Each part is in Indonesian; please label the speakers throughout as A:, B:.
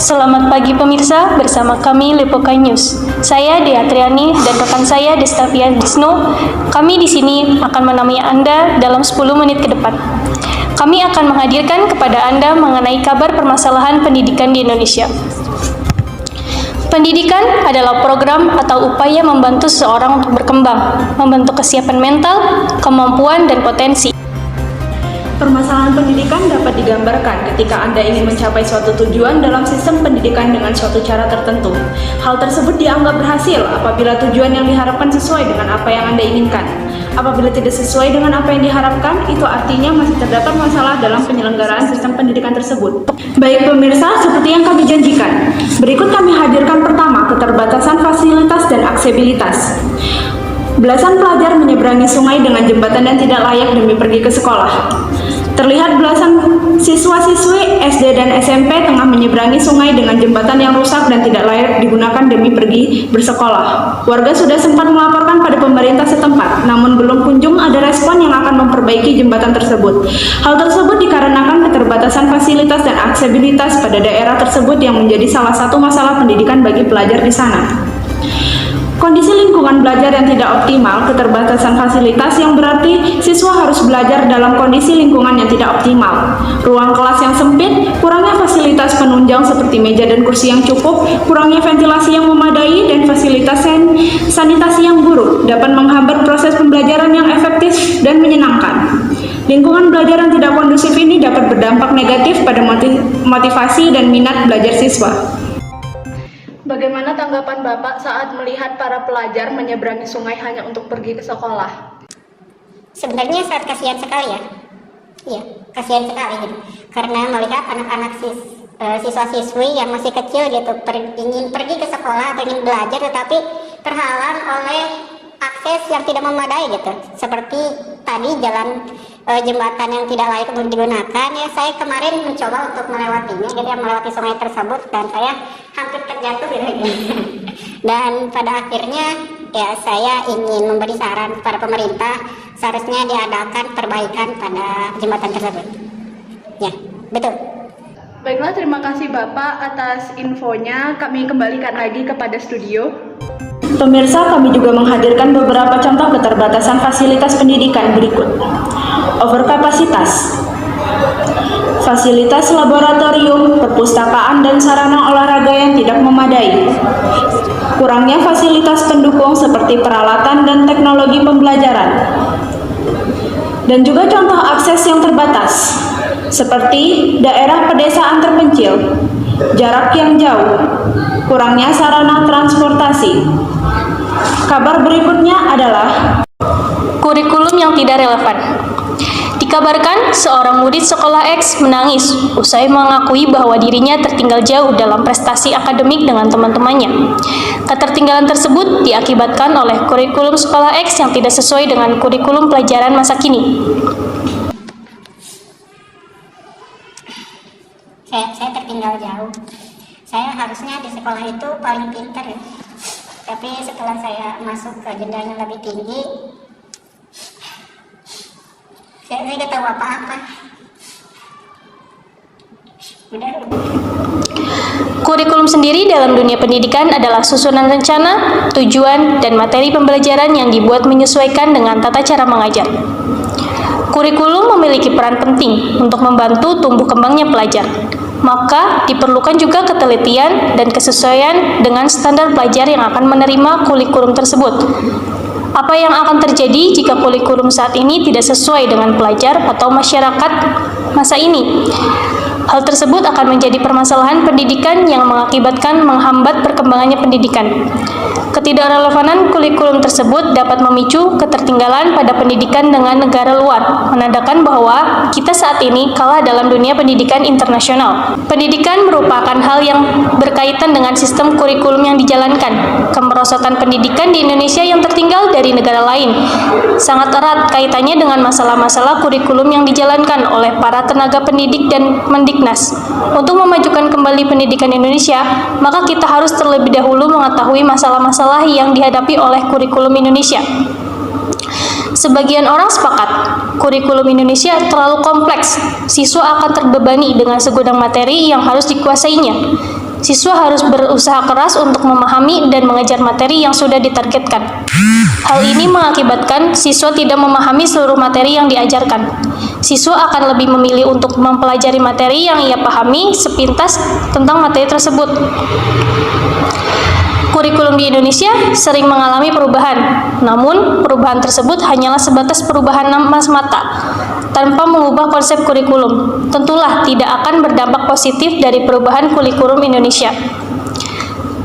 A: Selamat pagi pemirsa, bersama kami Lipokai News. Saya Dea Triani dan rekan saya Destavia Disno. Kami di sini akan menemani Anda dalam 10 menit ke depan. Kami akan menghadirkan kepada Anda mengenai kabar permasalahan pendidikan di Indonesia. Pendidikan adalah program atau upaya membantu seseorang untuk berkembang, membentuk kesiapan mental, kemampuan, dan potensi.
B: Permasalahan pendidikan dapat digambarkan ketika Anda ingin mencapai suatu tujuan dalam sistem pendidikan dengan suatu cara tertentu. Hal tersebut dianggap berhasil apabila tujuan yang diharapkan sesuai dengan apa yang Anda inginkan. Apabila tidak sesuai dengan apa yang diharapkan, itu artinya masih terdapat masalah dalam penyelenggaraan sistem pendidikan tersebut. Baik pemirsa, seperti yang kami janjikan, berikut kami hadirkan pertama keterbatasan fasilitas dan aksesibilitas. Belasan pelajar menyeberangi sungai dengan jembatan yang tidak layak demi pergi ke sekolah. Terlihat belasan siswa-siswi SD dan SMP tengah menyeberangi sungai dengan jembatan yang rusak dan tidak layak digunakan demi pergi bersekolah. Warga sudah sempat melaporkan pada pemerintah setempat, namun belum kunjung ada respon yang akan memperbaiki jembatan tersebut. Hal tersebut dikarenakan keterbatasan fasilitas dan aksesibilitas pada daerah tersebut yang menjadi salah satu masalah pendidikan bagi pelajar di sana. Kondisi lingkungan belajar yang tidak optimal, keterbatasan fasilitas yang berarti siswa harus belajar dalam kondisi lingkungan yang tidak optimal. Ruang kelas yang sempit, kurangnya fasilitas penunjang seperti meja dan kursi yang cukup, kurangnya ventilasi yang memadai, dan fasilitas sanitasi yang buruk dapat menghambat proses pembelajaran yang efektif dan menyenangkan. Lingkungan belajar yang tidak kondusif ini dapat berdampak negatif pada motivasi dan minat belajar siswa. Bagaimana tanggapan Bapak saat melihat para pelajar menyeberangi sungai hanya untuk pergi ke sekolah?
C: Sebenarnya sangat kasihan sekali ya. Iya, kasihan sekali gitu. Karena melihat anak-anak siswa-siswi yang masih kecil gitu ingin pergi ke sekolah atau ingin belajar tetapi terhalang oleh akses yang tidak memadai gitu. Seperti tadi jalan jembatan yang tidak layak untuk digunakan ya, saya kemarin mencoba untuk melewatinya gitu ya, melewati sungai tersebut dan saya hampir terjatuh gitu. Dan pada akhirnya ya saya ingin memberi saran kepada pemerintah seharusnya diadakan perbaikan pada jembatan tersebut. Ya, betul.
B: Baiklah, terima kasih Bapak atas infonya. Kami kembalikan lagi kepada studio. Pemirsa, kami juga menghadirkan beberapa contoh keterbatasan fasilitas pendidikan berikut. Overkapasitas. Fasilitas laboratorium, perpustakaan, dan sarana olahraga yang tidak memadai. Kurangnya fasilitas pendukung seperti peralatan dan teknologi pembelajaran. Dan juga contoh akses yang terbatas, seperti daerah pedesaan terpencil, jarak yang jauh, kurangnya sarana transportasi. Kabar berikutnya adalah
A: Kurikulum yang tidak relevan. Dikabarkan seorang murid sekolah X menangis usai mengakui bahwa dirinya tertinggal jauh dalam prestasi akademik dengan teman-temannya. Ketertinggalan tersebut diakibatkan oleh kurikulum sekolah X yang tidak sesuai dengan kurikulum pelajaran masa kini.
C: Saya tertinggal jauh. Saya harusnya di sekolah itu paling pintar ya. Tapi setelah saya masuk ke jenjang yang lebih tinggi, saya tidak tahu apa-apa.
A: Kurikulum sendiri dalam dunia pendidikan adalah susunan rencana, tujuan, dan materi pembelajaran yang dibuat menyesuaikan dengan tata cara mengajar. Kurikulum memiliki peran penting untuk membantu tumbuh kembangnya pelajar. Maka diperlukan juga ketelitian dan kesesuaian dengan standar pelajar yang akan menerima kurikulum tersebut. Apa yang akan terjadi jika kurikulum saat ini tidak sesuai dengan pelajar atau masyarakat masa ini? Hal tersebut akan menjadi permasalahan pendidikan yang mengakibatkan menghambat perkembangannya pendidikan. Ketidakrelevanan kurikulum tersebut dapat memicu ketertinggalan pada pendidikan dengan negara luar, menandakan bahwa kita saat ini kalah dalam dunia pendidikan internasional. Pendidikan merupakan hal yang berkaitan dengan sistem kurikulum yang dijalankan. Kemerosotan pendidikan di Indonesia yang tertinggal dari negara lain sangat erat kaitannya dengan masalah-masalah kurikulum yang dijalankan oleh para tenaga pendidik dan Mendiknas. Untuk memajukan kembali pendidikan Indonesia, maka kita harus terlebih dahulu mengetahui masalah-masalah yang dihadapi oleh kurikulum Indonesia. Sebagian orang sepakat, kurikulum Indonesia terlalu kompleks, siswa akan terbebani dengan segudang materi yang harus dikuasainya. Siswa harus berusaha keras untuk memahami dan mengejar materi yang sudah ditargetkan. Hal ini mengakibatkan siswa tidak memahami seluruh materi yang diajarkan. Siswa akan lebih memilih untuk mempelajari materi yang ia pahami sepintas tentang materi tersebut. Kurikulum di Indonesia sering mengalami perubahan, namun perubahan tersebut hanyalah sebatas perubahan nama semata, tanpa mengubah konsep kurikulum. Tentulah tidak akan berdampak positif dari perubahan kurikulum Indonesia.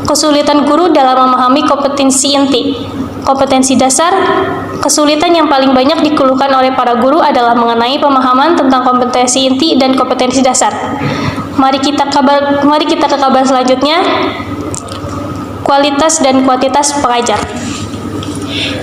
A: Kesulitan guru dalam memahami kompetensi inti. Kompetensi dasar, kesulitan yang paling banyak dikeluhkan oleh para guru adalah mengenai pemahaman tentang kompetensi inti dan kompetensi dasar. Mari kita ke kabar selanjutnya. Kualitas dan kuantitas pengajar.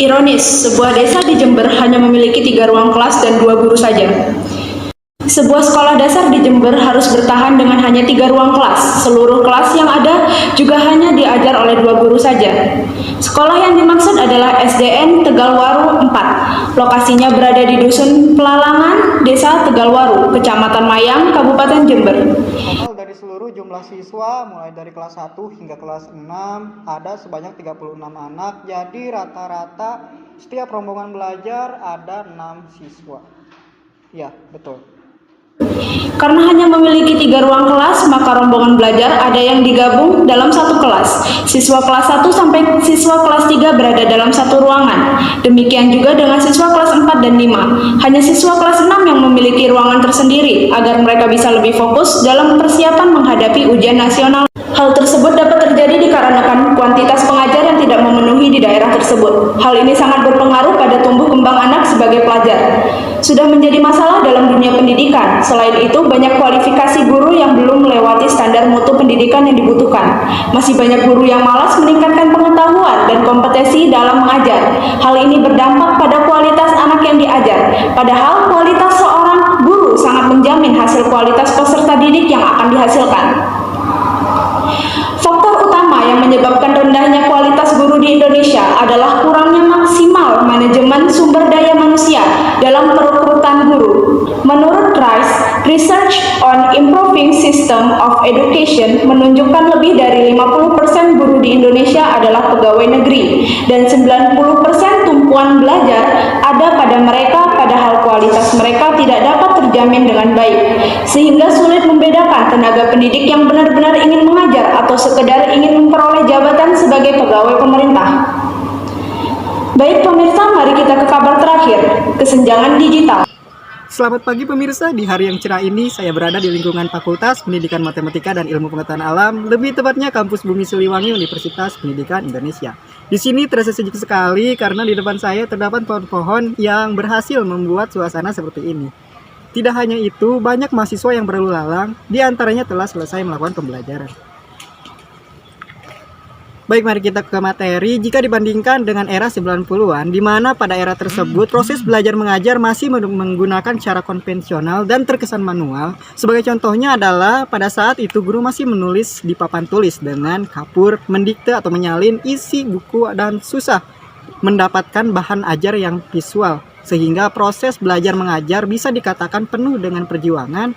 B: Ironis, sebuah desa di Jember hanya memiliki 3 ruang kelas dan 2 guru saja. Sebuah sekolah dasar di Jember harus bertahan dengan hanya 3 ruang kelas. Seluruh kelas yang ada juga hanya diajar oleh 2 guru saja. Sekolah yang dimaksud adalah SDN Tegalwaru 4. Lokasinya berada di Dusun Pelalangan, Desa Tegalwaru, Kecamatan Mayang, Kabupaten Jember.
D: Total dari seluruh jumlah siswa mulai dari kelas 1 hingga kelas 6 ada sebanyak 36 anak. Jadi rata-rata setiap rombongan belajar ada 6 siswa. Ya, betul.
B: Karena hanya memiliki 3 ruang kelas, maka rombongan belajar ada yang digabung dalam satu kelas. Siswa kelas 1 sampai siswa kelas 3 berada dalam satu ruangan. Demikian juga dengan siswa kelas 4 dan 5. Hanya siswa kelas 6 yang memiliki ruangan tersendiri agar mereka bisa lebih fokus dalam persiapan menghadapi ujian nasional. Hal tersebut dapat terjadi dikarenakan kuantitas pengajar yang tidak memenuhi di daerah tersebut. Hal ini sangat berpengaruh pada tumbuh kembang anak sebagai pelajar. Sudah menjadi masalah dalam dunia pendidikan. Selain itu, banyak kualifikasi guru yang belum melewati standar mutu pendidikan yang dibutuhkan. Masih banyak guru yang malas meningkatkan pengetahuan dan kompetensi dalam mengajar. Hal ini berdampak pada kualitas anak yang diajar. Padahal kualitas seorang guru sangat menjamin hasil kualitas peserta didik yang akan dihasilkan. Faktor utama yang menyebabkan rendahnya kualitas guru di Indonesia adalah kurangnya maksimal manajemen sumber daya manusia dalam perekrutan guru. Menurut Rice, Research on Improving System of Education menunjukkan lebih dari 50% guru di Indonesia adalah pegawai negeri dan 90% tumpuan belajar ada pada mereka, padahal kualitas mereka tidak dapat terjamin dengan baik, sehingga sulit membedakan tenaga pendidik yang benar-benar ingin mengajar atau sekedar ingin memperoleh jabatan sebagai pegawai pemerintah. Baik pemirsa, mari kita ke kabar terakhir, kesenjangan digital.
D: Selamat pagi pemirsa, di hari yang cerah ini saya berada di lingkungan Fakultas Pendidikan Matematika dan Ilmu Pengetahuan Alam, lebih tepatnya Kampus Bumi Siliwangi Universitas Pendidikan Indonesia. Di sini terasa sejuk sekali karena di depan saya terdapat pohon-pohon yang berhasil membuat suasana seperti ini. Tidak hanya itu, banyak mahasiswa yang berlalu lalang, di antaranya telah selesai melakukan pembelajaran. Baik, mari kita ke materi. Jika dibandingkan dengan era 90-an, di mana pada era tersebut proses belajar mengajar masih menggunakan cara konvensional dan terkesan manual. Sebagai contohnya adalah pada saat itu guru masih menulis di papan tulis dengan kapur, mendikte atau menyalin isi buku dan susah mendapatkan bahan ajar yang visual. Sehingga proses belajar mengajar bisa dikatakan penuh dengan perjuangan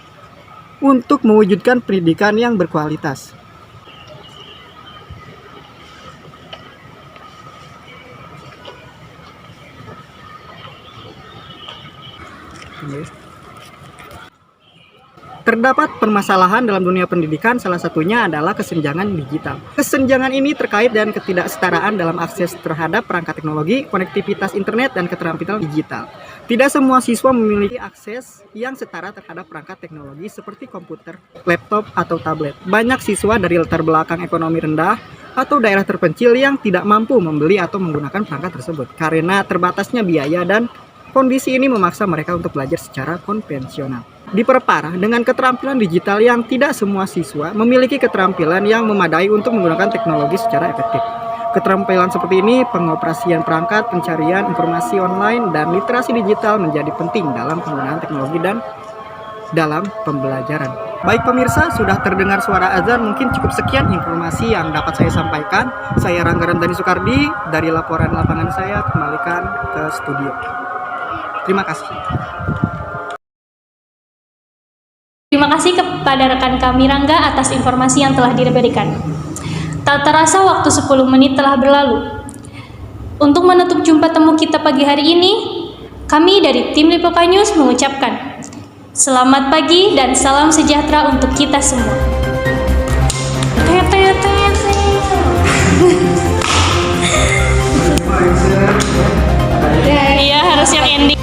D: untuk mewujudkan pendidikan yang berkualitas. Terdapat permasalahan dalam dunia pendidikan, salah satunya adalah kesenjangan digital. Kesenjangan ini terkait dengan ketidaksetaraan dalam akses terhadap perangkat teknologi, konektivitas internet, dan keterampilan digital. Tidak semua siswa memiliki akses yang setara terhadap perangkat teknologi seperti komputer, laptop, atau tablet. Banyak siswa dari latar belakang ekonomi rendah atau daerah terpencil yang tidak mampu membeli atau menggunakan perangkat tersebut karena terbatasnya biaya, dan kondisi ini memaksa mereka untuk belajar secara konvensional. Diperparah dengan keterampilan digital yang tidak semua siswa memiliki keterampilan yang memadai untuk menggunakan teknologi secara efektif. Keterampilan seperti ini, pengoperasian perangkat, pencarian informasi online, dan literasi digital menjadi penting dalam penggunaan teknologi dan dalam pembelajaran. Baik pemirsa, sudah terdengar suara azan, mungkin cukup sekian informasi yang dapat saya sampaikan. Saya Rangga Ramdhani Soekardi, dari laporan lapangan saya kembalikan ke studio. Terima kasih.
A: Terima kasih kepada rekan kami Rangga atas informasi yang telah diberikan. Tak terasa waktu 10 menit telah berlalu. Untuk menutup jumpa temu kita pagi hari ini, kami dari tim Lipoka News mengucapkan selamat pagi dan salam sejahtera untuk kita semua. Iya, harus yang ending.